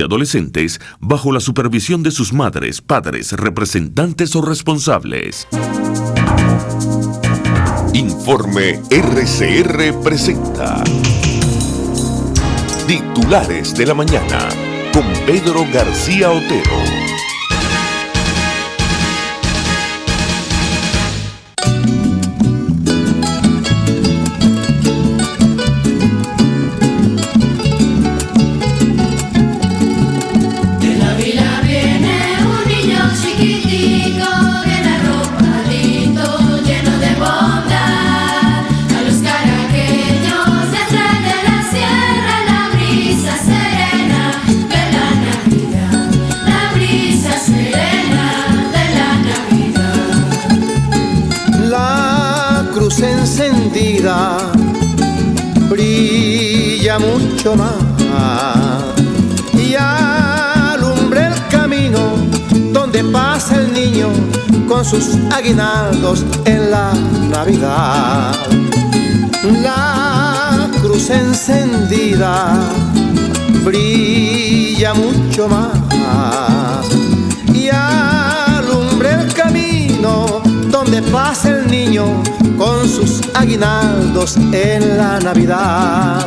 adolescentes bajo la supervisión de sus madres, padres, representantes o responsables. Informe RCR presenta Titulares de la Mañana con Pedro García Otero. Encendida brilla mucho más y alumbra el camino donde pasa el niño con sus aguinaldos en la Navidad. La cruz encendida brilla mucho más y alumbra el camino donde pasa el niño con sus aguinaldos en la Navidad.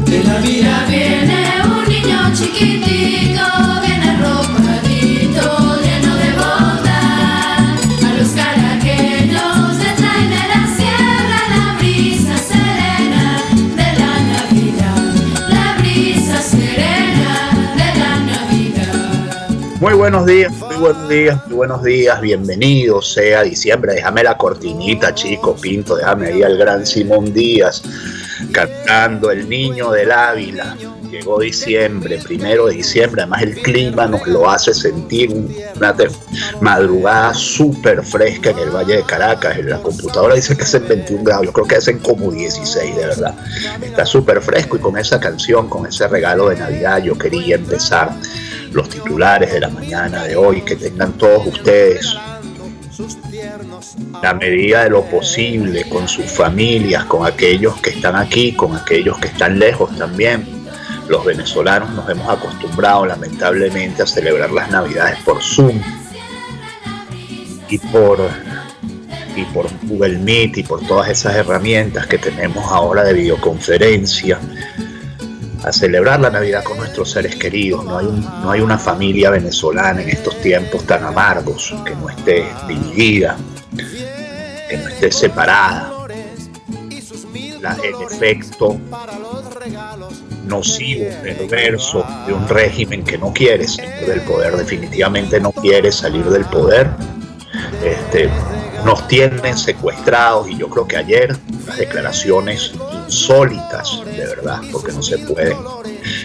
De la vida viene un niño chiquitico, viene arropadito, lleno de bondad. A los caraqueños le traen de la sierra la brisa serena de la Navidad, la brisa serena de la Navidad. Muy buenos días, bienvenidos sea diciembre. Déjame la cortinita, chico Pinto, déjame ahí al gran Simón Díaz cantando El Niño del Ávila. Llegó diciembre, 1 de diciembre, además el clima nos lo hace sentir una madrugada súper fresca en el Valle de Caracas. En la computadora dice que hacen 21 grados, yo creo que hacen como 16, de verdad. Está súper fresco y con esa canción, con ese regalo de Navidad, yo quería empezar los titulares de la mañana de hoy. Que tengan todos ustedes, la medida de lo posible, con sus familias, con aquellos que están aquí, con aquellos que están lejos también. Los venezolanos nos hemos acostumbrado lamentablemente a celebrar las Navidades por Zoom y por Google Meet y por todas esas herramientas que tenemos ahora de videoconferencia, a celebrar la Navidad con nuestros seres queridos. No hay una familia venezolana en estos tiempos tan amargos que no esté dividida, que no esté separada. El efecto nocivo, perverso de un régimen que no quiere salir del poder, definitivamente no quiere salir del poder. Nos tienen secuestrados, y yo creo que ayer las declaraciones insólitas, de verdad, porque no se pueden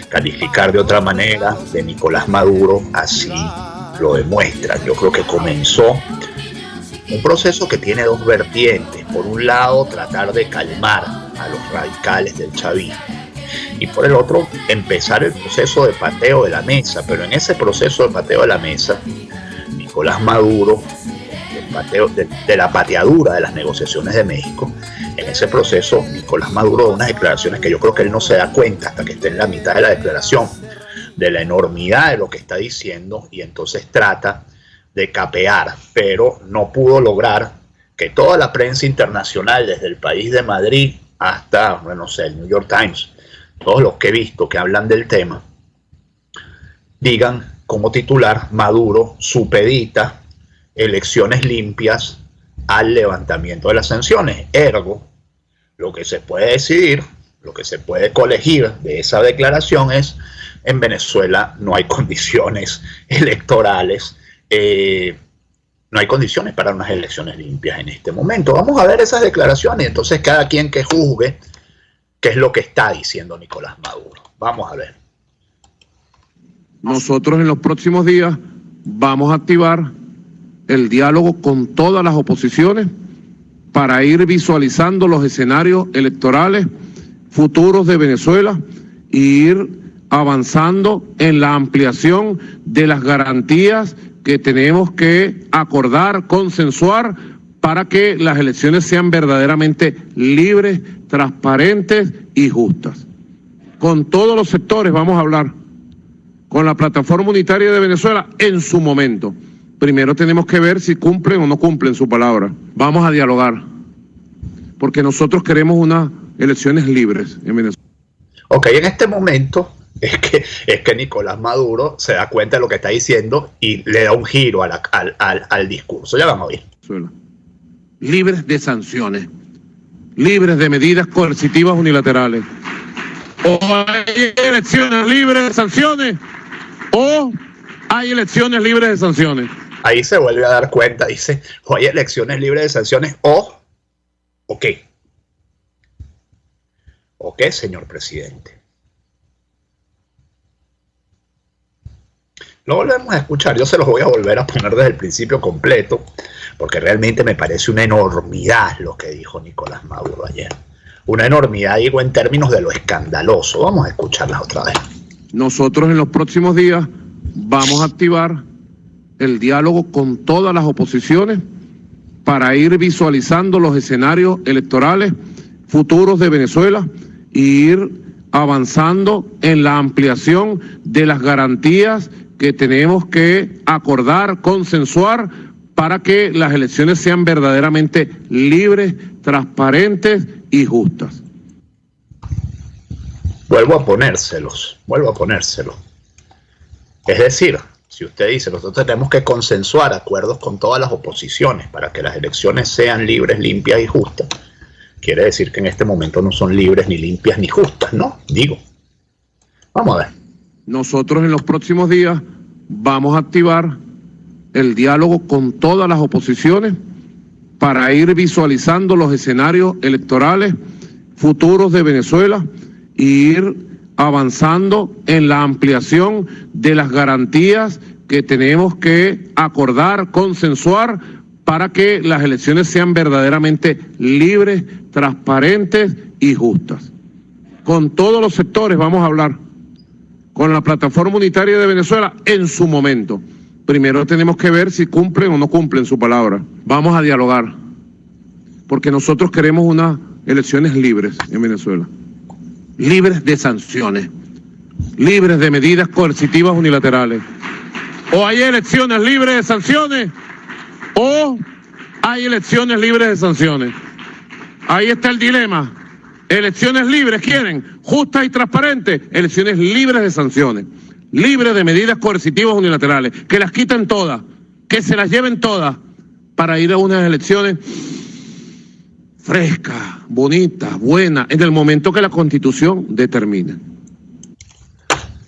calificar de otra manera, de Nicolás Maduro, así lo demuestran. Yo creo que comenzó un proceso que tiene dos vertientes. Por un lado, tratar de calmar a los radicales del chavismo, y por el otro, empezar el proceso de pateo de la mesa. Pero en ese proceso de pateo de la mesa, Nicolás Maduro, de la pateadura de las negociaciones de México, en ese proceso Nicolás Maduro da unas declaraciones que yo creo que él no se da cuenta hasta que esté en la mitad de la declaración de la enormidad de lo que está diciendo, y entonces trata de capear, pero no pudo lograr que toda la prensa internacional, desde el país de Madrid hasta, el New York Times, todos los que he visto que hablan del tema, digan como titular: Maduro supedita elecciones limpias al levantamiento de las sanciones. Ergo, lo que se puede decidir, lo que se puede colegir de esa declaración es: en Venezuela no hay condiciones electorales, no hay condiciones para unas elecciones limpias en este momento. Vamos a ver esas declaraciones, entonces cada quien que juzgue qué es lo que está diciendo Nicolás Maduro. Vamos a ver. Nosotros en los próximos días vamos a activar el diálogo con todas las oposiciones para ir visualizando los escenarios electorales futuros de Venezuela e ir avanzando en la ampliación de las garantías que tenemos que acordar, consensuar, para que las elecciones sean verdaderamente libres, transparentes y justas. Con todos los sectores vamos a hablar, con la Plataforma Unitaria de Venezuela en su momento. Primero tenemos que ver si cumplen o no cumplen su palabra. Vamos a dialogar, porque nosotros queremos unas elecciones libres en Venezuela. Ok, en este momento es que Nicolás Maduro se da cuenta de lo que está diciendo y le da un giro al discurso. Ya van a oír. Libres de sanciones, libres de medidas coercitivas unilaterales. O hay elecciones libres de sanciones, o hay elecciones libres de sanciones. Ahí se vuelve a dar cuenta, dice, o hay elecciones libres de sanciones, o qué. ¿O qué, señor presidente? Lo volvemos a escuchar, yo se los voy a volver a poner desde el principio completo, porque realmente me parece una enormidad lo que dijo Nicolás Maduro ayer. Una enormidad, digo, en términos de lo escandaloso. Vamos a escucharlas otra vez. Nosotros en los próximos días vamos a activar el diálogo con todas las oposiciones para ir visualizando los escenarios electorales futuros de Venezuela e ir avanzando en la ampliación de las garantías que tenemos que acordar, consensuar, para que las elecciones sean verdaderamente libres, transparentes y justas. Vuelvo a ponérselos. Es decir, si usted dice, nosotros tenemos que consensuar acuerdos con todas las oposiciones para que las elecciones sean libres, limpias y justas, quiere decir que en este momento no son libres, ni limpias, ni justas, ¿no? Digo. Vamos a ver. Nosotros en los próximos días vamos a activar el diálogo con todas las oposiciones para ir visualizando los escenarios electorales futuros de Venezuela e ir avanzando en la ampliación de las garantías que tenemos que acordar, consensuar, para que las elecciones sean verdaderamente libres, transparentes y justas. Con todos los sectores vamos a hablar, con la Plataforma Unitaria de Venezuela en su momento. Primero tenemos que ver si cumplen o no cumplen su palabra. Vamos a dialogar, porque nosotros queremos unas elecciones libres en Venezuela. Libres de sanciones, libres de medidas coercitivas unilaterales. O hay elecciones libres de sanciones, o hay elecciones libres de sanciones. Ahí está el dilema. Elecciones libres, ¿quieren? Justas y transparentes. Elecciones libres de sanciones, libres de medidas coercitivas unilaterales. Que las quiten todas, que se las lleven todas, para ir a unas elecciones frescas, bonitas, buenas, en el momento que la Constitución determine.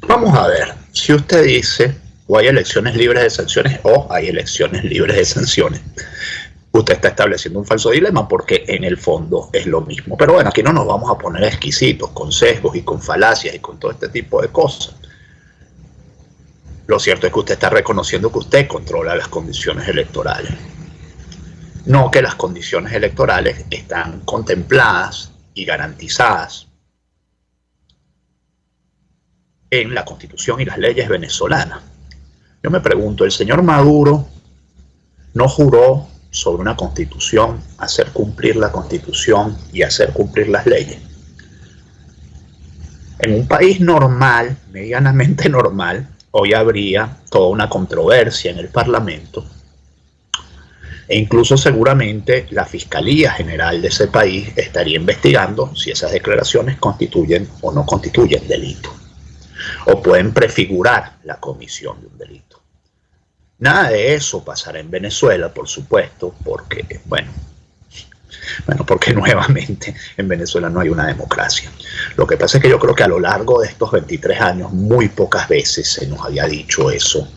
Vamos a ver, si usted dice, o hay elecciones libres de sanciones, o hay elecciones libres de sanciones, usted está estableciendo un falso dilema, porque en el fondo es lo mismo. Pero bueno, aquí no nos vamos a poner exquisitos, con sesgos y con falacias y con todo este tipo de cosas. Lo cierto es que usted está reconociendo que usted controla las condiciones electorales. No que las condiciones electorales están contempladas y garantizadas en la Constitución y las leyes venezolanas. Yo me pregunto, ¿el señor Maduro no juró sobre una Constitución, hacer cumplir la Constitución y hacer cumplir las leyes? En un país normal, medianamente normal, hoy habría toda una controversia en el Parlamento, e incluso seguramente la Fiscalía General de ese país estaría investigando si esas declaraciones constituyen o no constituyen delito, o pueden prefigurar la comisión de un delito. Nada de eso pasará en Venezuela, por supuesto, porque, bueno, porque nuevamente en Venezuela no hay una democracia. Lo que pasa es que yo creo que a lo largo de estos 23 años muy pocas veces se nos había dicho eso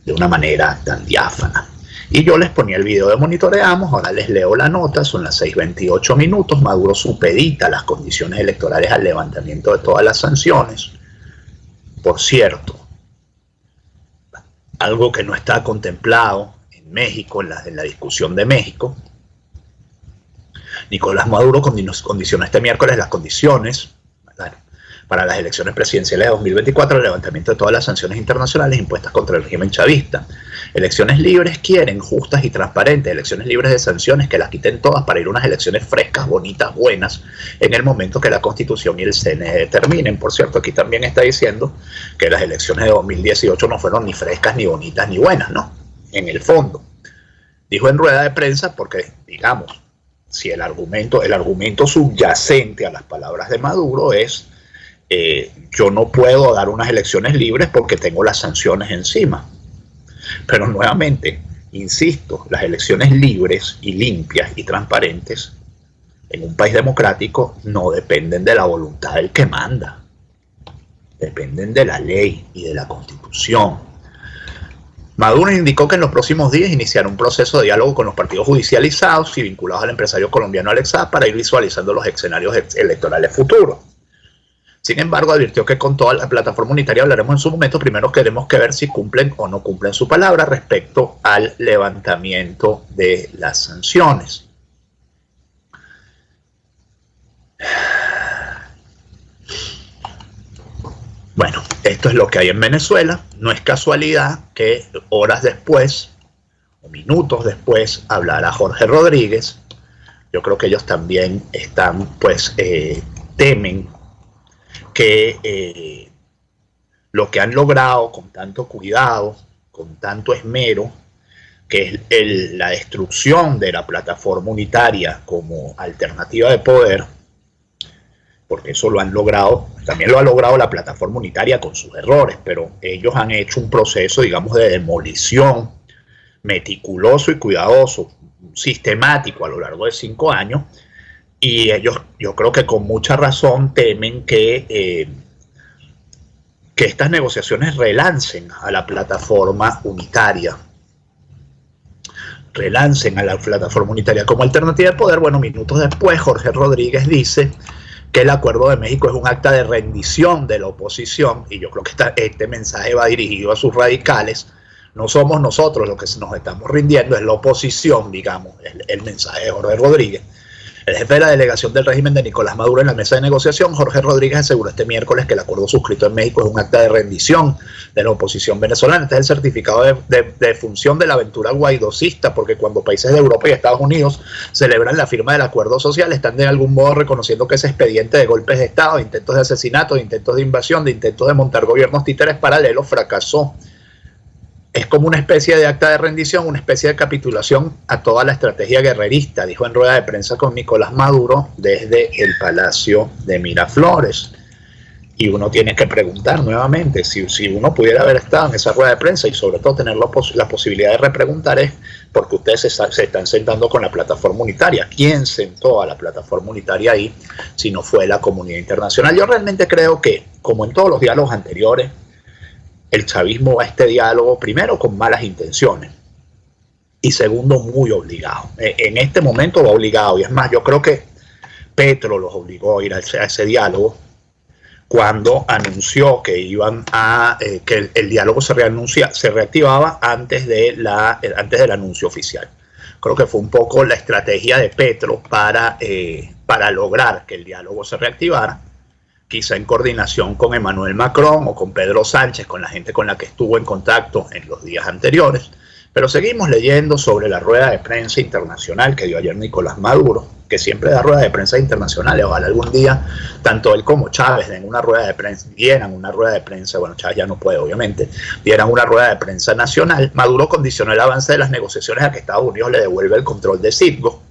de una manera tan diáfana. Y yo les ponía el video de Monitoreamos, ahora les leo la nota, son las 6:28 minutos. Maduro supedita las condiciones electorales al levantamiento de todas las sanciones. Por cierto, algo que no está contemplado en México, en la discusión de México, Nicolás Maduro condicionó este miércoles las condiciones, ¿verdad?, para las elecciones presidenciales de 2024, el levantamiento de todas las sanciones internacionales impuestas contra el régimen chavista. Elecciones libres quieren justas y transparentes, elecciones libres de sanciones, que las quiten todas para ir a unas elecciones frescas, bonitas, buenas, en el momento que la Constitución y el CNE determinen. Por cierto, aquí también está diciendo que las elecciones de 2018 no fueron ni frescas, ni bonitas, ni buenas, ¿no? En el fondo. Dijo en rueda de prensa porque, digamos, si el argumento subyacente a las palabras de Maduro es yo no puedo dar unas elecciones libres porque tengo las sanciones encima. Pero nuevamente, insisto, las elecciones libres y limpias y transparentes en un país democrático no dependen de la voluntad del que manda. Dependen de la ley y de la Constitución. Maduro indicó que en los próximos días iniciará un proceso de diálogo con los partidos judicializados y vinculados al empresario colombiano Alex Saab para ir visualizando los escenarios electorales futuros. Sin embargo, advirtió que con toda la plataforma unitaria hablaremos en su momento. Primero queremos que ver si cumplen o no cumplen su palabra respecto al levantamiento de las sanciones. Bueno, esto es lo que hay en Venezuela. No es casualidad que horas después o minutos después hablará Jorge Rodríguez. Yo creo que ellos también están, temen que lo que han logrado con tanto cuidado, con tanto esmero, que es la destrucción de la plataforma unitaria como alternativa de poder, porque eso lo han logrado, también lo ha logrado la plataforma unitaria con sus errores, pero ellos han hecho un proceso, digamos, de demolición meticuloso y cuidadoso, sistemático a lo largo de 5 años, y ellos, yo creo que con mucha razón temen que estas negociaciones relancen a la plataforma unitaria. Como alternativa de poder. Bueno, minutos después, Jorge Rodríguez dice que el acuerdo de México es un acta de rendición de la oposición, y yo creo que este mensaje va dirigido a sus radicales. No somos nosotros los que nos estamos rindiendo, es la oposición, digamos, el mensaje de Jorge Rodríguez. El jefe de la delegación del régimen de Nicolás Maduro en la mesa de negociación, Jorge Rodríguez, aseguró este miércoles que el acuerdo suscrito en México es un acta de rendición de la oposición venezolana. Este es el certificado de función de la aventura guaidocista, porque cuando países de Europa y Estados Unidos celebran la firma del acuerdo social, están de algún modo reconociendo que ese expediente de golpes de Estado, de intentos de asesinato, de intentos de invasión, de intentos de montar gobiernos títeres paralelos fracasó. Es como una especie de acta de rendición, una especie de capitulación a toda la estrategia guerrerista, dijo en rueda de prensa con Nicolás Maduro desde el Palacio de Miraflores. Y uno tiene que preguntar nuevamente, si uno pudiera haber estado en esa rueda de prensa y sobre todo tener la posibilidad de repreguntar, es porque ustedes se están sentando con la plataforma unitaria. ¿Quién sentó a la plataforma unitaria ahí si no fue la comunidad internacional? Yo realmente creo que, como en todos los diálogos anteriores, el chavismo va a este diálogo primero con malas intenciones y segundo muy obligado. En este momento va obligado, y es más, yo creo que Petro los obligó a ir a ese diálogo cuando anunció que iban que el diálogo se reactivaba antes del anuncio oficial. Creo que fue un poco la estrategia de Petro para lograr que el diálogo se reactivara, quizá en coordinación con Emmanuel Macron o con Pedro Sánchez, con la gente con la que estuvo en contacto en los días anteriores. Pero seguimos leyendo sobre la rueda de prensa internacional que dio ayer Nicolás Maduro, que siempre da ruedas de prensa internacionales. Ojalá algún día tanto él como Chávez dieran una rueda de prensa, bueno, Chávez ya no puede obviamente, dieran una rueda de prensa nacional. Maduro condicionó el avance de las negociaciones a que Estados Unidos le devuelva el control de Citgo.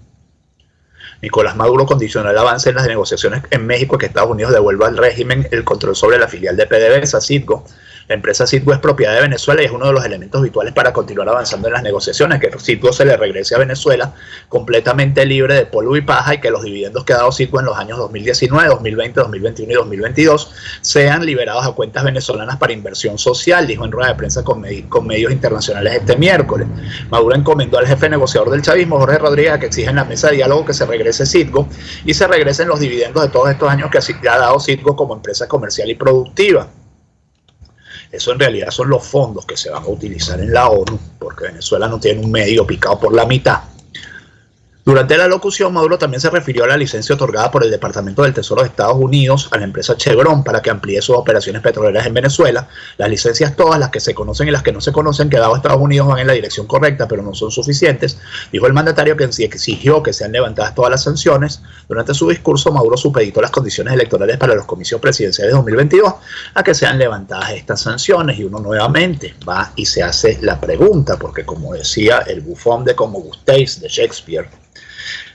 Nicolás Maduro condicionó el avance en las negociaciones en México a que Estados Unidos devuelva al régimen el control sobre la filial de PDVSA, Citgo. La empresa Citgo es propiedad de Venezuela y es uno de los elementos habituales para continuar avanzando en las negociaciones, que Citgo se le regrese a Venezuela completamente libre de polvo y paja, y que los dividendos que ha dado Citgo en los años 2019, 2020, 2021 y 2022 sean liberados a cuentas venezolanas para inversión social, dijo en rueda de prensa con medios internacionales este miércoles. Maduro encomendó al jefe negociador del chavismo, Jorge Rodríguez, a que exija en la mesa de diálogo que se regrese Citgo y se regresen los dividendos de todos estos años que ha dado Citgo como empresa comercial y productiva. Eso en realidad son los fondos que se van a utilizar en la ONU, porque Venezuela no tiene un medio picado por la mitad. Durante la locución, Maduro también se refirió a la licencia otorgada por el Departamento del Tesoro de Estados Unidos a la empresa Chevron para que amplíe sus operaciones petroleras en Venezuela. Las licencias todas, las que se conocen y las que no se conocen, que dado Estados Unidos, van en la dirección correcta, pero no son suficientes. Dijo el mandatario que exigió que sean levantadas todas las sanciones. Durante su discurso, Maduro supeditó las condiciones electorales para los comicios presidenciales de 2022 a que sean levantadas estas sanciones, y uno nuevamente va y se hace la pregunta, porque como decía el bufón de Como gustéis de Shakespeare,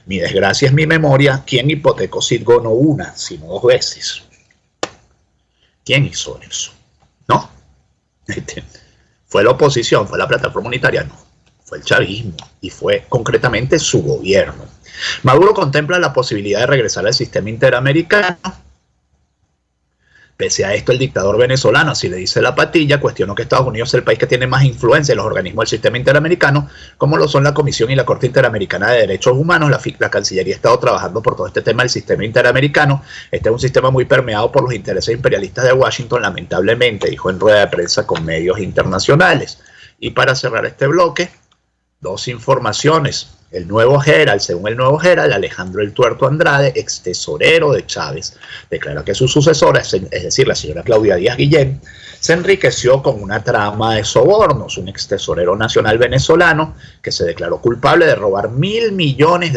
mi desgracia es mi memoria. ¿Quién hipotecó Citgo no una, sino dos veces? ¿Quién hizo eso? ¿No? ¿Fue la oposición? ¿Fue la plataforma unitaria? No. Fue el chavismo y fue concretamente su gobierno. Maduro contempla la posibilidad de regresar al sistema interamericano. Pese a esto, el dictador venezolano, así le dice la Patilla, cuestionó que Estados Unidos es el país que tiene más influencia en los organismos del sistema interamericano, como lo son la Comisión y la Corte Interamericana de Derechos Humanos. La Cancillería ha estado trabajando por todo este tema del sistema interamericano. Este es un sistema muy permeado por los intereses imperialistas de Washington, lamentablemente, dijo en rueda de prensa con medios internacionales. Y para cerrar este bloque, dos informaciones. El nuevo Herald, según el nuevo Herald, Alejandro El Tuerto Andrade, ex tesorero de Chávez, declara que su sucesora, es decir, la señora Claudia Díaz Guillén, se enriqueció con una trama de sobornos. Un ex tesorero nacional venezolano que se declaró culpable de robar $1.000 millones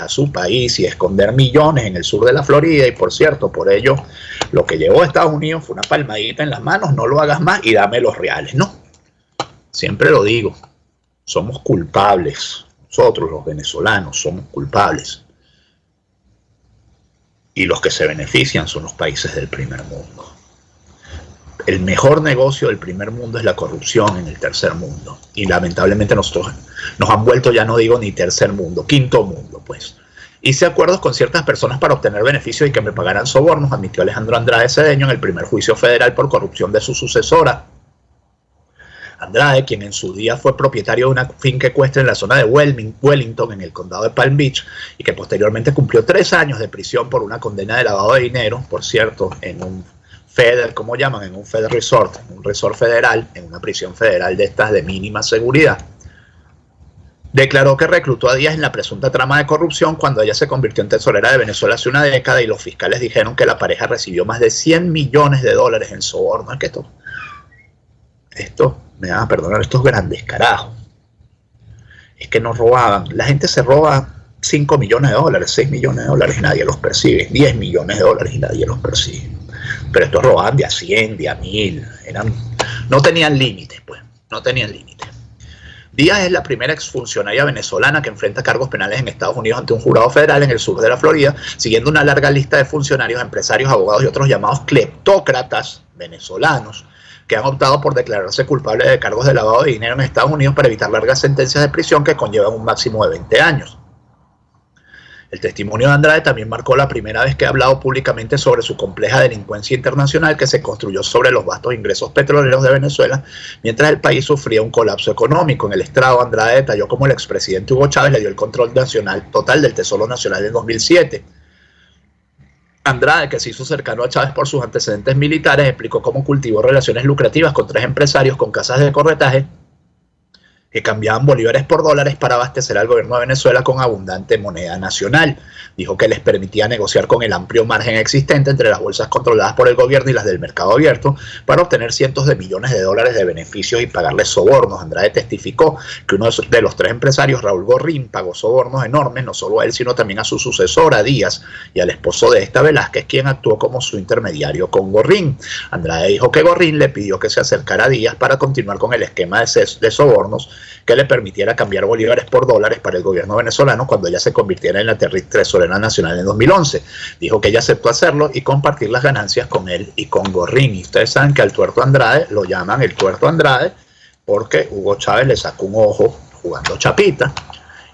a su país y esconder millones en el sur de la Florida. Y por cierto, por ello, lo que llevó a Estados Unidos fue una palmadita en las manos: no lo hagas más y dame los reales. No, siempre lo digo, somos culpables. Nosotros, los venezolanos, somos culpables. Y los que se benefician son los países del primer mundo. El mejor negocio del primer mundo es la corrupción en el tercer mundo. Y lamentablemente nosotros nos han vuelto, ya no digo ni tercer mundo, quinto mundo, pues. Hice acuerdos con ciertas personas para obtener beneficios y que me pagaran sobornos, admitió Alejandro Andrade Cedeño en el primer juicio federal por corrupción de su sucesora. Andrade, quien en su día fue propietario de una finca ecuestre en la zona de Wellington, en el condado de Palm Beach, y que posteriormente cumplió 3 años de prisión por una condena de lavado de dinero, por cierto, en un ¿cómo llaman? En un Fed Resort, un resort federal, en una prisión federal de estas de mínima seguridad. Declaró que reclutó a Díaz en la presunta trama de corrupción cuando ella se convirtió en tesorera de Venezuela hace una década, y los fiscales dijeron que la pareja recibió más de $100 millones en soborno. Que esto, me van a perdonar, estos grandes carajos, es que nos robaban. La gente se roba $5 millones, $6 millones y nadie los persigue, $10 millones y nadie los persigue. Pero estos robaban de a 100, de a 1000, no tenían límites, pues, no tenían límites. Díaz es la primera exfuncionaria venezolana que enfrenta cargos penales en Estados Unidos ante un jurado federal en el sur de la Florida, siguiendo una larga lista de funcionarios, empresarios, abogados y otros llamados cleptócratas venezolanos que han optado por declararse culpables de cargos de lavado de dinero en Estados Unidos para evitar largas sentencias de prisión que conllevan un máximo de 20 años. El testimonio de Andrade también marcó la primera vez que ha hablado públicamente sobre su compleja delincuencia internacional que se construyó sobre los vastos ingresos petroleros de Venezuela mientras el país sufría un colapso económico. En el estrado, Andrade detalló cómo el expresidente Hugo Chávez le dio el control nacional total del Tesoro Nacional en 2007. Andrade, que se hizo cercano a Chávez por sus antecedentes militares, explicó cómo cultivó relaciones lucrativas con 3 empresarios con casas de corretaje que cambiaban bolívares por dólares para abastecer al gobierno de Venezuela con abundante moneda nacional. Dijo que les permitía negociar con el amplio margen existente entre las bolsas controladas por el gobierno y las del mercado abierto para obtener cientos de millones de dólares de beneficios y pagarles sobornos. Andrade testificó que uno de los 3 empresarios, Raúl Gorrín, pagó sobornos enormes, no solo a él, sino también a su sucesora, Díaz, y al esposo de esta, Velázquez, quien actuó como su intermediario con Gorrín. Andrade dijo que Gorrín le pidió que se acercara a Díaz para continuar con el esquema de sobornos que le permitiera cambiar bolívares por dólares para el gobierno venezolano cuando ella se convirtiera en la tesorera nacional en 2011. Dijo que ella aceptó hacerlo y compartir las ganancias con él y con Gorrín. Y ustedes saben que al Tuerto Andrade lo llaman el Tuerto Andrade porque Hugo Chávez le sacó un ojo jugando chapita.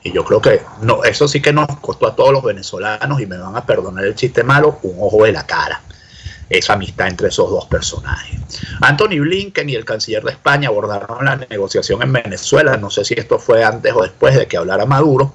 Y yo creo que no, eso sí que nos costó a todos los venezolanos, y me van a perdonar el chiste malo, un ojo de la cara. Esa amistad entre esos dos personajes. Anthony Blinken y el canciller de España abordaron la negociación en Venezuela. No sé si esto fue antes o después de que hablara Maduro.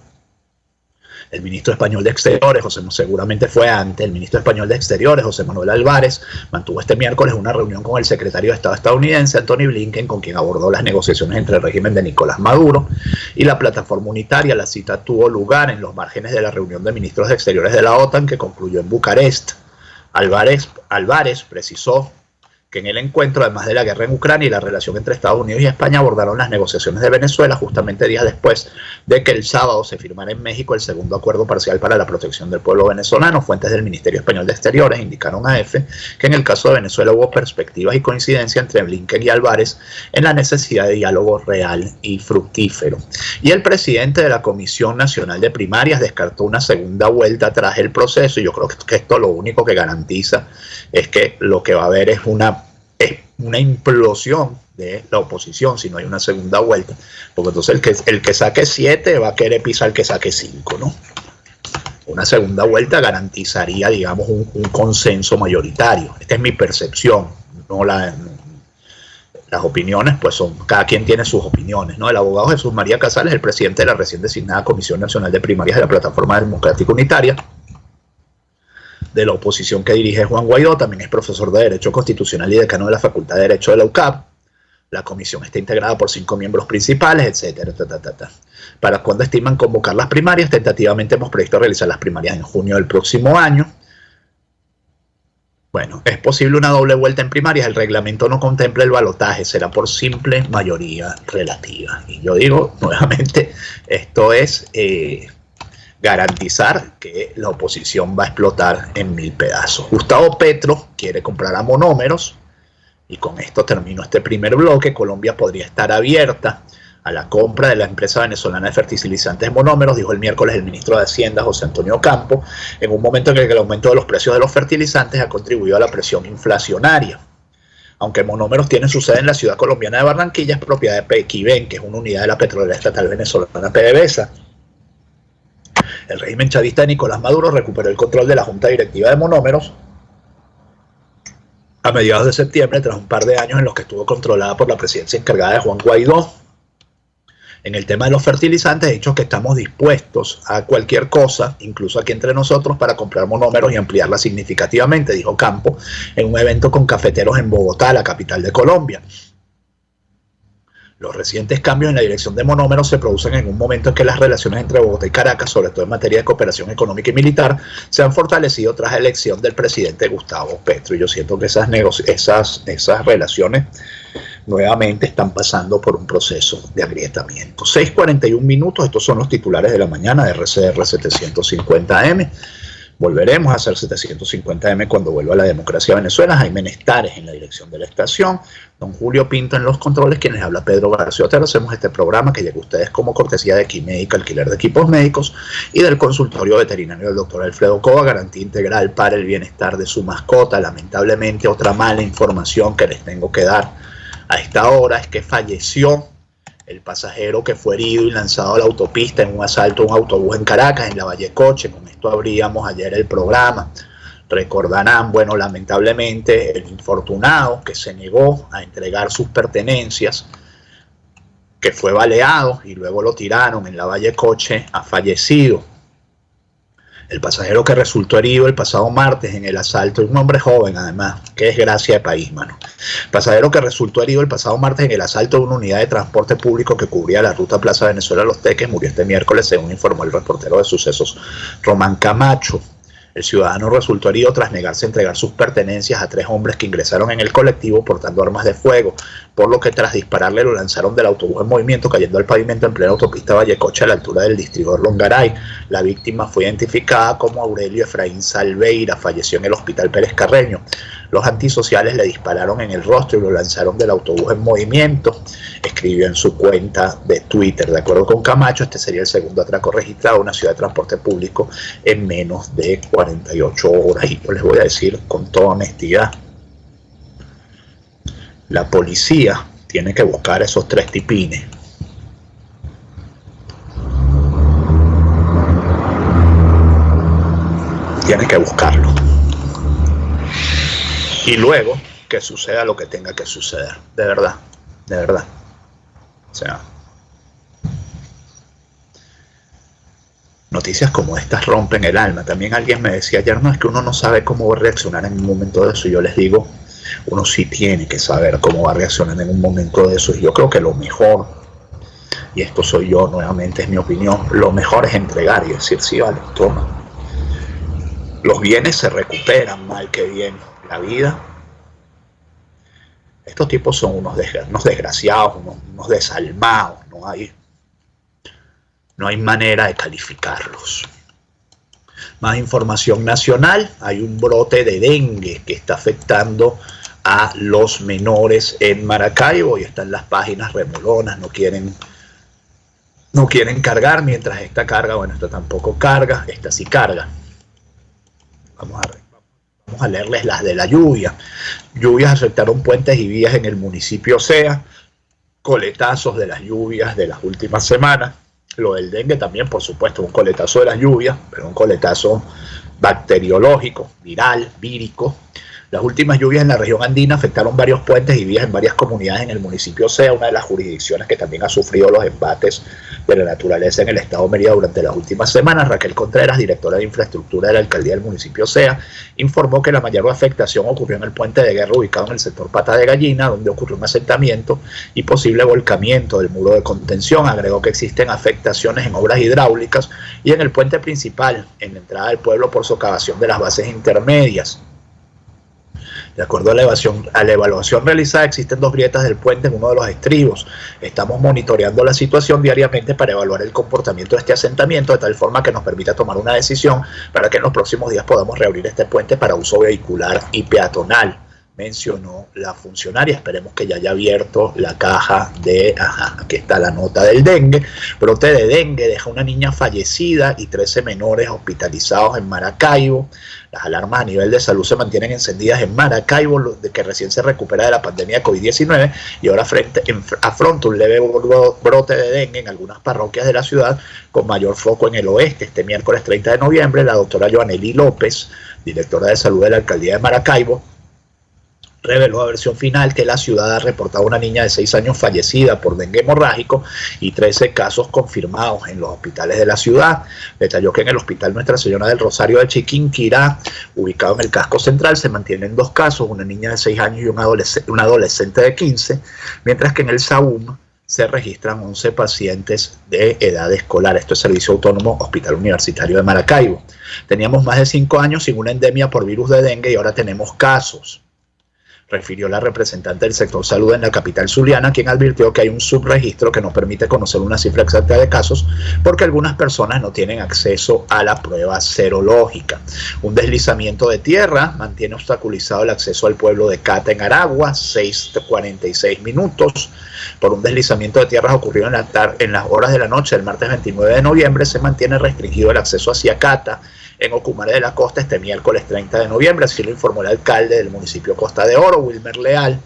El ministro español de Exteriores, seguramente fue antes, el ministro español de Exteriores, José Manuel Álvarez, mantuvo este miércoles una reunión con el secretario de Estado estadounidense, Antony Blinken, con quien abordó las negociaciones entre el régimen de Nicolás Maduro y la plataforma unitaria. La cita tuvo lugar en los márgenes de la reunión de ministros de Exteriores de la OTAN que concluyó en Bucarest. Álvarez precisó que en el encuentro, además de la guerra en Ucrania y la relación entre Estados Unidos y España, abordaron las negociaciones de Venezuela justamente días después de que el sábado se firmara en México el segundo acuerdo parcial para la protección del pueblo venezolano. Fuentes del Ministerio Español de Exteriores indicaron a EFE que en el caso de Venezuela hubo perspectivas y coincidencia entre Blinken y Álvarez en la necesidad de diálogo real y fructífero. Y el presidente de la Comisión Nacional de Primarias descartó una segunda vuelta tras el proceso, y yo creo que esto lo único que garantiza es que lo que va a haber es una implosión de la oposición si no hay una segunda vuelta, porque entonces el que saque 7 va a querer pisar el que saque 5, ¿no? Una segunda vuelta garantizaría, digamos, un consenso mayoritario. Esta es mi percepción, no las opiniones, pues cada quien tiene sus opiniones, ¿no? El abogado Jesús María Casales, el presidente de la recién designada Comisión Nacional de Primarias de la Plataforma Democrática Unitaria, de la oposición que dirige Juan Guaidó, también es profesor de Derecho Constitucional y decano de la Facultad de Derecho de la UCAP. La comisión está integrada por 5 miembros principales, etcétera. ¿Para cuándo estiman convocar las primarias? Tentativamente hemos previsto realizar las primarias en junio del próximo año. Bueno, es posible una doble vuelta en primarias. El reglamento no contempla el balotaje, será por simple mayoría relativa. Y yo digo, nuevamente, esto es garantizar que la oposición va a explotar en 1000 pedazos. Gustavo Petro quiere comprar a monómeros, y con esto termino este primer bloque. Colombia podría estar abierta a la compra de la empresa venezolana de fertilizantes monómeros, dijo el miércoles el ministro de Hacienda, José Antonio Campo, en un momento en el que el aumento de los precios de los fertilizantes ha contribuido a la presión inflacionaria. Aunque Monómeros tiene su sede en la ciudad colombiana de Barranquilla, es propiedad de Pequiven, que es una unidad de la petrolera estatal venezolana PDVSA. El régimen chavista de Nicolás Maduro recuperó el control de la junta directiva de Monómeros a mediados de septiembre, tras un par de años en los que estuvo controlada por la presidencia encargada de Juan Guaidó. En el tema de los fertilizantes, he dicho que estamos dispuestos a cualquier cosa, incluso aquí entre nosotros, para comprar monómeros y ampliarla significativamente, dijo Campo en un evento con cafeteros en Bogotá, la capital de Colombia. Los recientes cambios en la dirección de Monómeros se producen en un momento en que las relaciones entre Bogotá y Caracas, sobre todo en materia de cooperación económica y militar, se han fortalecido tras la elección del presidente Gustavo Petro. Y yo siento que esas relaciones nuevamente están pasando por un proceso de agrietamiento. 6:41 minutos, estos son los titulares de la mañana de RCR 750M. Volveremos a hacer 750M cuando vuelva la democracia a Venezuela. Jaime Nestares en la dirección de la estación, don Julio Pinto en los controles, quienes habla Pedro García Otero. Hacemos este programa que llega a ustedes como cortesía de Quimédica, alquiler de equipos médicos, y del consultorio veterinario del doctor Alfredo Cova, garantía integral para el bienestar de su mascota. Lamentablemente, otra mala información que les tengo que dar a esta hora es que falleció el pasajero que fue herido y lanzado a la autopista en un asalto a un autobús en Caracas, en la Vallecoche. Con esto abríamos ayer el programa. Recordarán, bueno, lamentablemente el infortunado que se negó a entregar sus pertenencias, que fue baleado y luego lo tiraron en la Vallecoche, ha fallecido. El pasajero que resultó herido el pasado martes en el asalto, un hombre joven además, qué desgracia de país, mano. Pasajero que resultó herido el pasado martes en el asalto de una unidad de transporte público que cubría la ruta Plaza Venezuela Los Teques, murió este miércoles, según informó el reportero de sucesos Román Camacho. El ciudadano resultó herido tras negarse a entregar sus pertenencias a 3 hombres que ingresaron en el colectivo portando armas de fuego, por lo que tras dispararle lo lanzaron del autobús en movimiento, cayendo al pavimento en plena autopista Vallecoche a la altura del distribuidor Longaray. La víctima fue identificada como Aurelio Efraín Salveira, falleció en el hospital Pérez Carreño. Los antisociales le dispararon en el rostro y lo lanzaron del autobús en movimiento, escribió en su cuenta de Twitter. De acuerdo con Camacho, este sería el segundo atraco registrado en una ciudad de transporte público en menos de 48 horas. Y yo les voy a decir con toda honestidad, la policía tiene que buscar esos 3 tipines. Tiene que buscarlo. Y luego que suceda lo que tenga que suceder. De verdad, de verdad. O sea, Noticias como estas rompen el alma. También alguien me decía ayer, no, es que uno no sabe cómo va a reaccionar en un momento de eso. Yo les digo, uno sí tiene que saber cómo va a reaccionar en un momento de eso. Y yo creo que lo mejor, y esto soy yo, nuevamente es mi opinión, lo mejor es entregar y decir, sí, vale, toma. Los bienes se recuperan, mal que bien. La vida, estos tipos son unos desgraciados, unos desalmados, no hay manera de calificarlos. Más información nacional, hay un brote de dengue que está afectando a los menores en Maracaibo y están las páginas remolonas, no quieren cargar, mientras esta carga, bueno, esta tampoco carga, esta sí carga. Vamos a leerles las de la lluvia. Lluvias afectaron puentes y vías en el municipio Sea, coletazos de las lluvias de las últimas semanas. Lo del dengue también, por supuesto, un coletazo de las lluvias, pero un coletazo bacteriológico, viral, vírico. Las últimas lluvias en la región andina afectaron varios puentes y vías en varias comunidades en el municipio Sea, una de las jurisdicciones que también ha sufrido los embates de la naturaleza en el estado de Mérida durante las últimas semanas. Raquel Contreras, directora de infraestructura de la alcaldía del municipio Sea, informó que la mayor afectación ocurrió en el puente de guerra ubicado en el sector Pata de Gallina, donde ocurrió un asentamiento y posible volcamiento del muro de contención. Agregó que existen afectaciones en obras hidráulicas y en el puente principal, en la entrada del pueblo por socavación de las bases intermedias. De acuerdo a la evaluación realizada, existen 2 grietas del puente en uno de los estribos. Estamos monitoreando la situación diariamente para evaluar el comportamiento de este asentamiento de tal forma que nos permita tomar una decisión para que en los próximos días podamos reabrir este puente para uso vehicular y peatonal, mencionó la funcionaria. Esperemos que ya haya abierto la caja de... aquí está la nota del dengue. Brote de dengue deja una niña fallecida y 13 menores hospitalizados en Maracaibo. Las alarmas a nivel de salud se mantienen encendidas en Maracaibo, de que recién se recupera de la pandemia de COVID-19 y ahora afronta un leve brote de dengue en algunas parroquias de la ciudad, con mayor foco en el oeste. Este miércoles 30 de noviembre, la doctora Joanely López, directora de salud de la alcaldía de Maracaibo, reveló a versión final que la ciudad ha reportado una niña de 6 años fallecida por dengue hemorrágico y 13 casos confirmados en los hospitales de la ciudad. Detalló que en el hospital Nuestra Señora del Rosario de Chiquinquirá, ubicado en el casco central, se mantienen 2 casos, una niña de 6 años y un adolescente de 15, mientras que en el SAUM se registran 11 pacientes de edad escolar. Esto es Servicio Autónomo Hospital Universitario de Maracaibo. Teníamos más de 5 años sin una endemia por virus de dengue y ahora tenemos casos, refirió la representante del sector salud en la capital zuliana, quien advirtió que hay un subregistro que no permite conocer una cifra exacta de casos porque algunas personas no tienen acceso a la prueba serológica. Un deslizamiento de tierra mantiene obstaculizado el acceso al pueblo de Cata en Aragua, 6:46 minutos. Por un deslizamiento de tierras ocurrido en las horas de la noche del martes 29 de noviembre, se mantiene restringido el acceso hacia Cata en Ocumare de la Costa este miércoles 30 de noviembre, así lo informó el alcalde del municipio Costa de Oro, Wilmer Leal,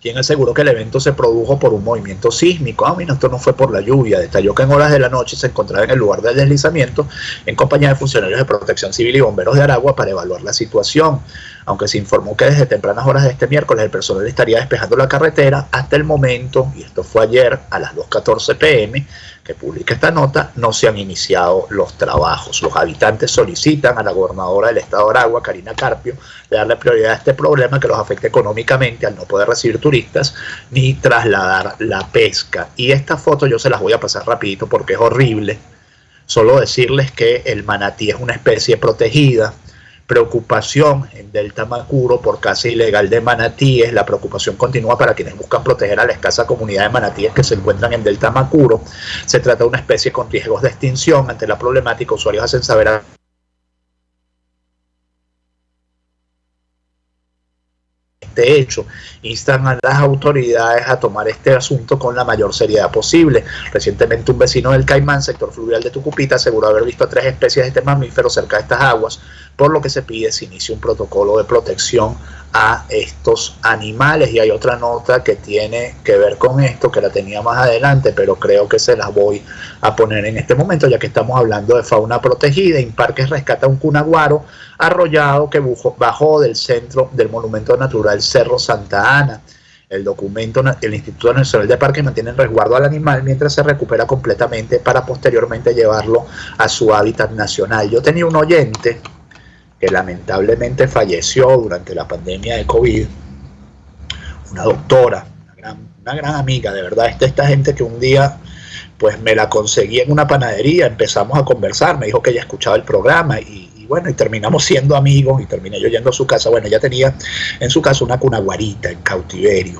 quien aseguró que el evento se produjo por un movimiento sísmico. Esto no fue por la lluvia. Detalló que en horas de la noche se encontraba en el lugar del deslizamiento en compañía de funcionarios de Protección Civil y bomberos de Aragua para evaluar la situación. Aunque se informó que desde tempranas horas de este miércoles el personal estaría despejando la carretera, hasta el momento, y esto fue ayer a las 2:14 p.m., que publica esta nota, no se han iniciado los trabajos. Los habitantes solicitan a la gobernadora del estado de Aragua, Karina Carpio, de darle prioridad a este problema que los afecta económicamente al no poder recibir turistas ni trasladar la pesca. Y esta foto yo se las voy a pasar rapidito porque es horrible. Solo decirles que el manatí es una especie protegida. Preocupación en Delta Macuro por caza ilegal de manatíes. La preocupación continúa para quienes buscan proteger a la escasa comunidad de manatíes que se encuentran en Delta Macuro. Se trata de una especie con riesgos de extinción. Ante la problemática, usuarios hacen saber a este hecho, instan a las autoridades a tomar este asunto con la mayor seriedad posible. Recientemente un vecino del Caimán, sector fluvial de Tucupita, aseguró haber visto a 3 especies de este mamífero cerca de estas aguas, por lo que se pide se inicie un protocolo de protección a estos animales. Y hay otra nota que tiene que ver con esto, que la tenía más adelante, pero creo que se las voy a poner en este momento, ya que estamos hablando de fauna protegida. Imparques rescata un cunaguaro arrollado que bajó del centro del monumento natural Cerro Santa Ana. el documento, el Instituto Nacional de Parques mantiene en resguardo al animal mientras se recupera completamente para posteriormente llevarlo a su hábitat nacional. Yo tenía un oyente que lamentablemente falleció durante la pandemia de COVID, una doctora, una gran amiga, de verdad, esta gente que un día pues me la conseguí en una panadería, empezamos a conversar, me dijo que ella escuchaba el programa y bueno, y terminamos siendo amigos y terminé yo yendo a su casa. Bueno, ella tenía en su casa una cunaguarita en cautiverio.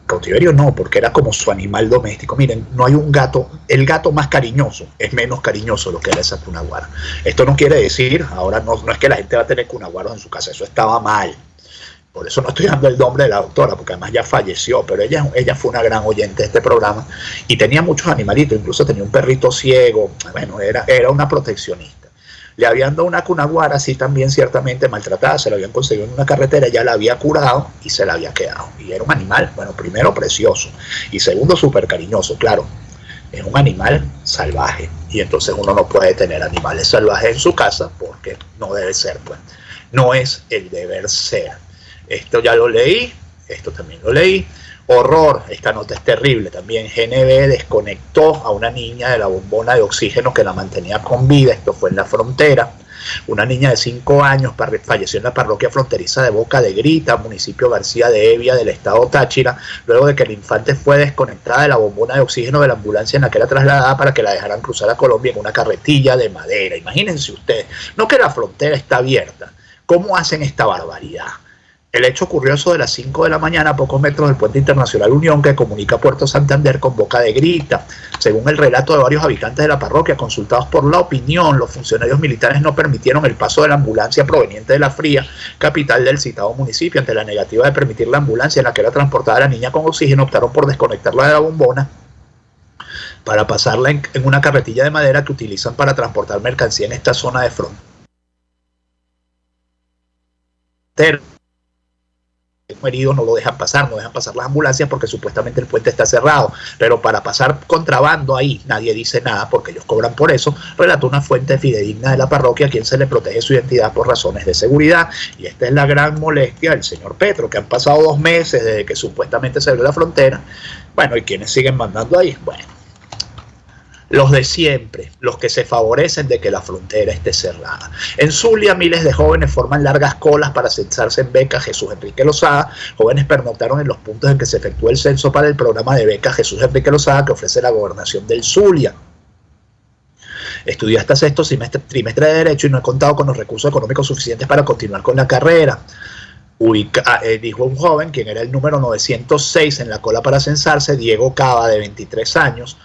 Cautiverio no, porque era como su animal doméstico. Miren, no hay un gato, el gato más cariñoso es menos cariñoso lo que era esa cunaguara. Esto no quiere decir, ahora no es que la gente va a tener cunaguaros en su casa, eso estaba mal. Por eso no estoy dando el nombre de la doctora, porque además ya falleció, pero ella fue una gran oyente de este programa y tenía muchos animalitos, incluso tenía un perrito ciego, bueno, era una proteccionista. Le habían dado una cunaguara así también ciertamente maltratada, se la habían conseguido en una carretera, ya la había curado y se la había quedado. Y era un animal, bueno, primero precioso y segundo súper cariñoso, claro. Es un animal salvaje y entonces uno no puede tener animales salvajes en su casa porque no debe ser, pues, no es el deber ser. Esto ya lo leí, esto también lo leí. Horror, esta nota es terrible también. GNB desconectó a una niña de la bombona de oxígeno que la mantenía con vida. Esto fue en la frontera. Una niña de 5 años falleció en la parroquia fronteriza de Boca de Grita, municipio García de Evia del estado Táchira, luego de que el infante fue desconectada de la bombona de oxígeno de la ambulancia en la que era trasladada para que la dejaran cruzar a Colombia en una carretilla de madera. Imagínense ustedes, no que la frontera está abierta. ¿Cómo hacen esta barbaridad? El hecho ocurrió eso de las 5 de la mañana a pocos metros del puente internacional Unión que comunica Puerto Santander con Boca de Grita. Según el relato de varios habitantes de la parroquia consultados por La Opinión, los funcionarios militares no permitieron el paso de la ambulancia proveniente de La Fría, capital del citado municipio. Ante la negativa de permitir la ambulancia en la que era transportada la niña con oxígeno, optaron por desconectarla de la bombona para pasarla en una carretilla de madera que utilizan para transportar mercancía en esta zona de frontera. Heridos no lo dejan pasar las ambulancias porque supuestamente el puente está cerrado, pero para pasar contrabando ahí nadie dice nada porque ellos cobran por eso, relató una fuente fidedigna de la parroquia a quien se le protege su identidad por razones de seguridad. Y esta es la gran molestia del señor Petro, que han pasado 2 meses desde que supuestamente se abrió la frontera. Bueno, ¿y quiénes siguen mandando ahí? Bueno, los de siempre, los que se favorecen de que la frontera esté cerrada. En Zulia, miles de jóvenes forman largas colas para censarse en Beca Jesús Enrique Lozada. Jóvenes pernoctaron en los puntos en que se efectuó el censo para el programa de Beca Jesús Enrique Lozada que ofrece la gobernación del Zulia. Estudié hasta 6º trimestre de Derecho y no he contado con los recursos económicos suficientes para continuar con la carrera. Dijo un joven, quien era el número 906 en la cola para censarse, Diego Cava, de 23 años.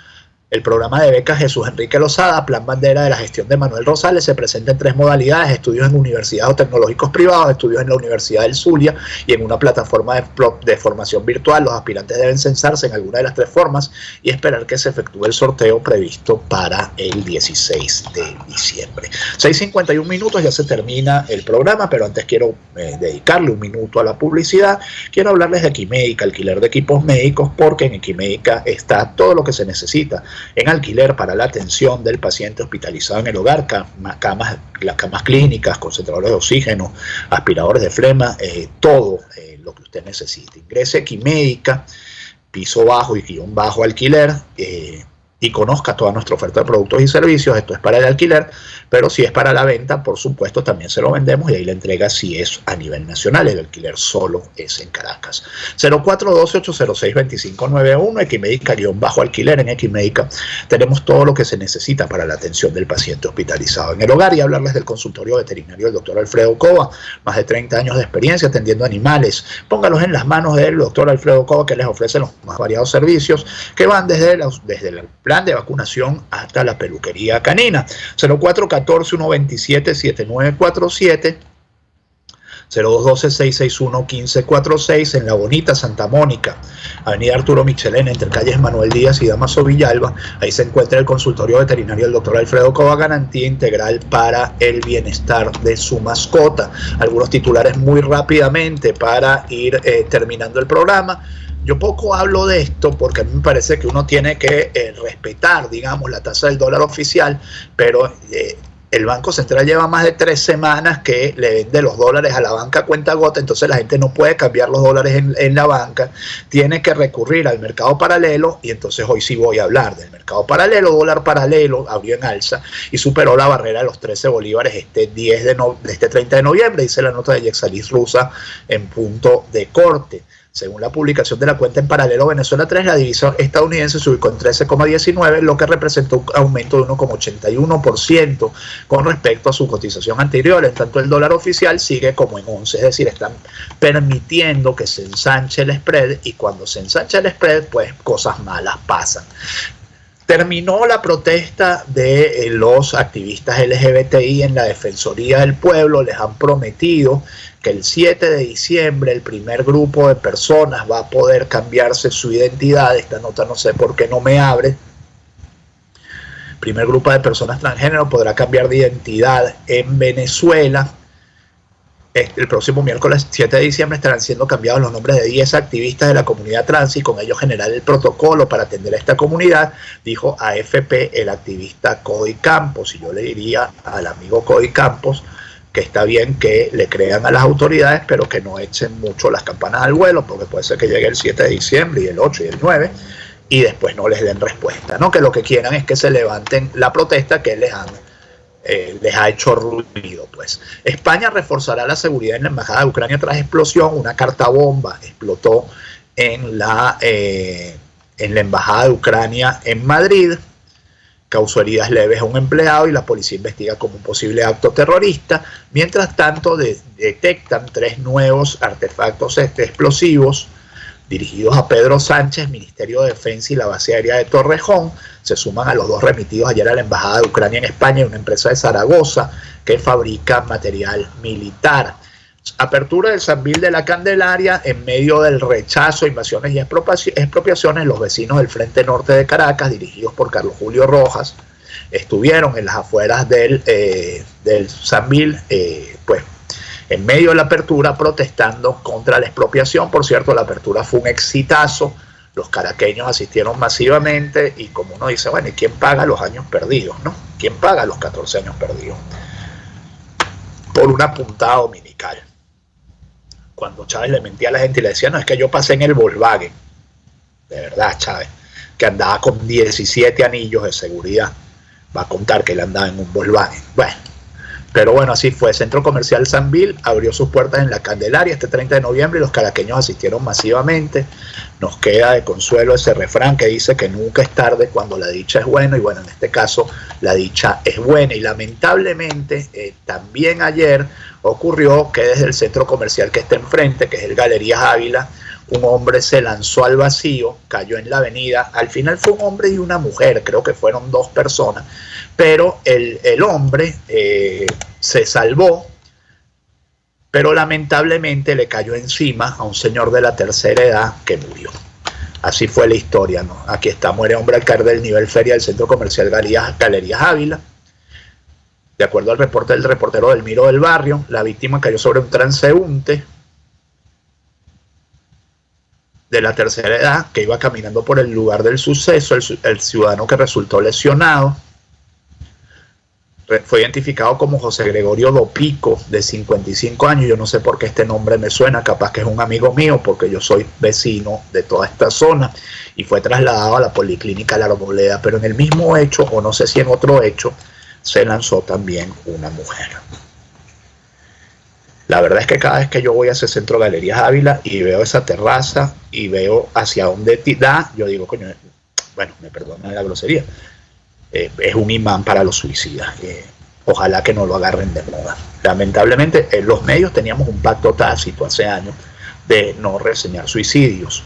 El programa de becas Jesús Enrique Lozada, plan bandera de la gestión de Manuel Rosales, se presenta en 3 modalidades: estudios en universidades o tecnológicos privados, estudios en la Universidad del Zulia y en una plataforma de formación virtual. Los aspirantes deben censarse en alguna de las 3 formas y esperar que se efectúe el sorteo previsto para el 16 de diciembre. 6:51 minutos, ya se termina el programa, pero antes quiero dedicarle un minuto a la publicidad. Quiero hablarles de Equimédica, alquiler de equipos médicos, porque en Equimédica está todo lo que se necesita en alquiler para la atención del paciente hospitalizado en el hogar: las camas clínicas, concentradores de oxígeno, aspiradores de flema, todo lo que usted necesite. Ingrese a Equimédica, piso bajo y guión bajo alquiler, y conozca toda nuestra oferta de productos y servicios. Esto es para el alquiler, pero si es para la venta, por supuesto, también se lo vendemos, y ahí la entrega si es a nivel nacional. El alquiler solo es en Caracas. 0412-806-2591, Equimédica-alquiler. En Equimédica tenemos todo lo que se necesita para la atención del paciente hospitalizado en el hogar. Y hablarles del consultorio veterinario del doctor Alfredo Cova, más de 30 años de experiencia atendiendo animales. Póngalos en las manos del doctor Alfredo Cova, que les ofrece los más variados servicios que van desde el plan de vacunación hasta la peluquería canina. 0414-127-7947, 0212-661-1546, en la bonita Santa Mónica, avenida Arturo Michelena, entre calles Manuel Díaz y Damaso Villalba. Ahí se encuentra el consultorio veterinario del doctor Alfredo Cova, garantía integral para el bienestar de su mascota. Algunos titulares muy rápidamente para ir terminando el programa. Yo poco hablo de esto porque a mí me parece que uno tiene que respetar, digamos, la tasa del dólar oficial, pero el Banco Central lleva más de 3 semanas que le vende los dólares a la banca a cuentagota, entonces la gente no puede cambiar los dólares en la banca, tiene que recurrir al mercado paralelo, y entonces hoy sí voy a hablar del mercado paralelo. Dólar paralelo abrió en alza y superó la barrera de los 13 bolívares este 30 de noviembre, dice la nota de Yexalis Rusa en punto de corte. Según la publicación de la cuenta en paralelo Venezuela 3, la divisa estadounidense se ubicó en 13,19, lo que representó un aumento de 1,81% con respecto a su cotización anterior. En tanto, el dólar oficial sigue como en 11, es decir, están permitiendo que se ensanche el spread, y cuando se ensancha el spread, pues cosas malas pasan. Terminó la protesta de los activistas LGBTI en la Defensoría del Pueblo. Les han prometido que el 7 de diciembre el primer grupo de personas va a poder cambiarse su identidad. Esta nota no sé por qué no me abre. El primer grupo de personas transgénero podrá cambiar de identidad en Venezuela. El próximo miércoles 7 de diciembre estarán siendo cambiados los nombres de 10 activistas de la comunidad trans y con ello generar el protocolo para atender a esta comunidad, dijo a AFP el activista Cody Campos. Y yo le diría al amigo Cody Campos que está bien que le crean a las autoridades, pero que no echen mucho las campanas al vuelo, porque puede ser que llegue el 7 de diciembre y el 8 y el 9 y después no les den respuesta, ¿no? Que lo que quieran es que se levanten la protesta que les ha hecho ruido, pues. España reforzará la seguridad en la embajada de Ucrania tras explosión. Una carta bomba explotó en la embajada de Ucrania en Madrid. Causó heridas leves a un empleado y la policía investiga como un posible acto terrorista. Mientras tanto, detectan 3 nuevos artefactos explosivos dirigidos a Pedro Sánchez, Ministerio de Defensa y la base aérea de Torrejón. Se suman a los 2 remitidos ayer a la Embajada de Ucrania en España y una empresa de Zaragoza que fabrica material militar. Apertura del Sambil de la Candelaria en medio del rechazo, invasiones y expropiaciones. Los vecinos del Frente Norte de Caracas, dirigidos por Carlos Julio Rojas, estuvieron en las afueras del Sambil, pues en medio de la apertura protestando contra la expropiación. Por cierto, la apertura fue un exitazo. Los caraqueños asistieron masivamente y como uno dice, bueno, ¿y quién paga los años perdidos, no? ¿Quién paga los 14 años perdidos? Por una puntada dominical. Cuando Chávez le mentía a la gente y le decía, no, es que yo pasé en el Volkswagen. De verdad, Chávez, que andaba con 17 anillos de seguridad. Va a contar que él andaba en un Volkswagen. Bueno. Pero bueno, así fue. Centro Comercial Sambil abrió sus puertas en la Candelaria este 30 de noviembre y los caraqueños asistieron masivamente. Nos queda de consuelo ese refrán que dice que nunca es tarde cuando la dicha es buena, y bueno, en este caso la dicha es buena. Y lamentablemente también ayer ocurrió que desde el centro comercial que está enfrente, que es el Galerías Ávila, un hombre se lanzó al vacío, cayó en la avenida. Al final fue un hombre y una mujer, creo que fueron 2 personas, pero el hombre se salvó, pero lamentablemente le cayó encima a un señor de la tercera edad que murió. Así fue la historia, ¿no? Aquí está, muere hombre al caer del nivel feria del centro comercial Galerías Ávila. De acuerdo al reporte del reportero del Miro del Barrio, la víctima cayó sobre un transeúnte de la tercera edad que iba caminando por el lugar del suceso. El ciudadano que resultó lesionado fue identificado como José Gregorio Dopico, de 55 años. Yo no sé por qué este nombre me suena, capaz que es un amigo mío, porque yo soy vecino de toda esta zona, y fue trasladado a la Policlínica La Arboleda. Pero en el mismo hecho, o no sé si en otro hecho, se lanzó también una mujer. La verdad es que cada vez que yo voy a ese centro Galerías Ávila y veo esa terraza y veo hacia dónde da, yo digo, coño, bueno, me perdonan la grosería, es un imán para los suicidas. Ojalá que no lo agarren de moda. Lamentablemente, en los medios teníamos un pacto tácito hace años de no reseñar suicidios,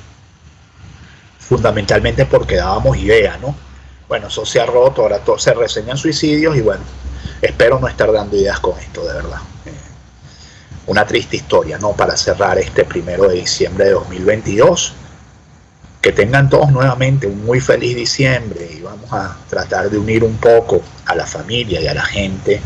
fundamentalmente porque dábamos idea, ¿no? Bueno, eso se ha roto, ahora se reseñan suicidios y bueno, espero no estar dando ideas con esto, de verdad. Una triste historia, ¿no? Para cerrar este 1 de diciembre de 2022. Que tengan todos nuevamente un muy feliz diciembre y vamos a tratar de unir un poco a la familia y a la gente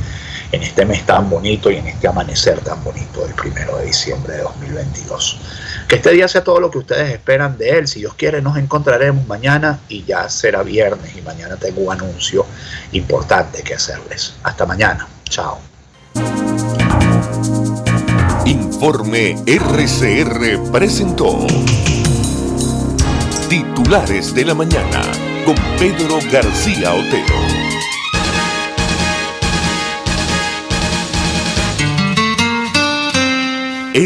en este mes tan bonito y en este amanecer tan bonito del 1 de diciembre de 2022. Que este día sea todo lo que ustedes esperan de él. Si Dios quiere, nos encontraremos mañana y ya será viernes y mañana tengo un anuncio importante que hacerles. Hasta mañana. Chao. Informe RCR presentó Titulares de la Mañana con Pedro García Otero.